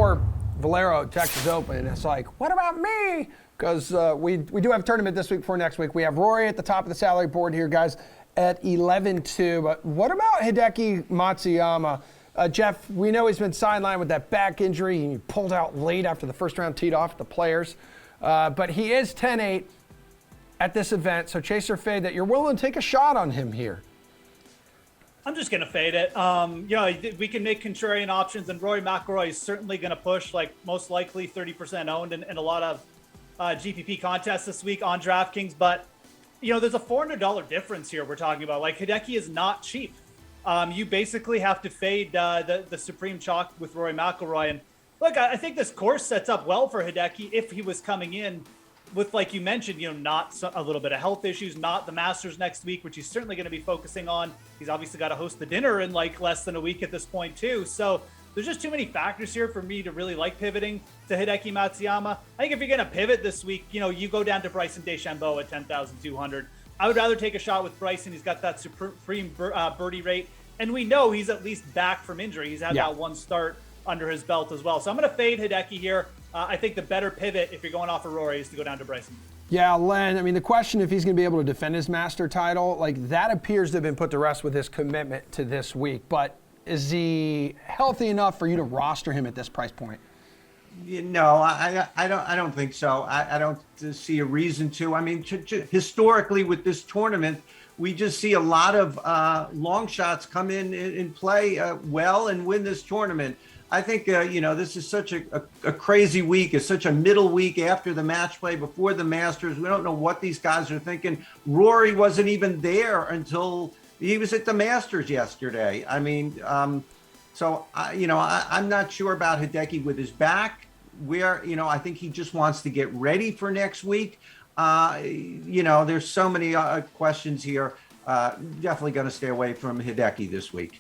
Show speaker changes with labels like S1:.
S1: before Valero Texas Open, and it's like, what about me? Because we do have a tournament this week before next week. We have Rory at the top of the salary board here, guys, at 11-2. But what about Hideki Matsuyama? Geoff, we know he's been sidelined with that back injury. He pulled out late after the first round teed off at the Players. But he is 10-8 at this event. So chase or fade that you're willing to take a shot on him here.
S2: I'm just going to fade it. We can make contrarian options, and Rory McIlroy is certainly going to push, like most likely 30% owned in a lot of GPP contests this week on DraftKings. But, there's a $400 difference here we're talking about. Like, Hideki is not cheap. You basically have to fade the supreme chalk with Rory McIlroy. And look, I think this course sets up well for Hideki if he was coming in with, like you mentioned, not a little bit of health issues, not the Masters next week, which he's certainly going to be focusing on. He's obviously got to host the dinner in like less than a week at this point too. So there's just too many factors here for me to really like pivoting to Hideki Matsuyama. I think if you're going to pivot this week, you go down to Bryson DeChambeau at 10,200. I would rather take a shot with Bryson. He's got that supreme birdie rate. And we know he's at least back from injury. He's had that one start under his belt as well. So I'm going to fade Hideki here. I think the better pivot, if you're going off of Rory, is to go down to Bryson.
S1: Yeah, Len, I mean, the question if he's going to be able to defend his master title, like that appears to have been put to rest with his commitment to this week. But is he healthy enough for you to roster him at this price point?
S3: No, I don't think so. I don't see a reason to. I mean, historically with this tournament, we just see a lot of long shots come in and play well and win this tournament. I think, this is such a crazy week. It's such a middle week after the match play, before the Masters. We don't know what these guys are thinking. Rory wasn't even there until he was at the Masters yesterday. I mean, I'm not sure about Hideki with his back. I think he just wants to get ready for next week. There's so many questions here. Definitely going to stay away from Hideki this week.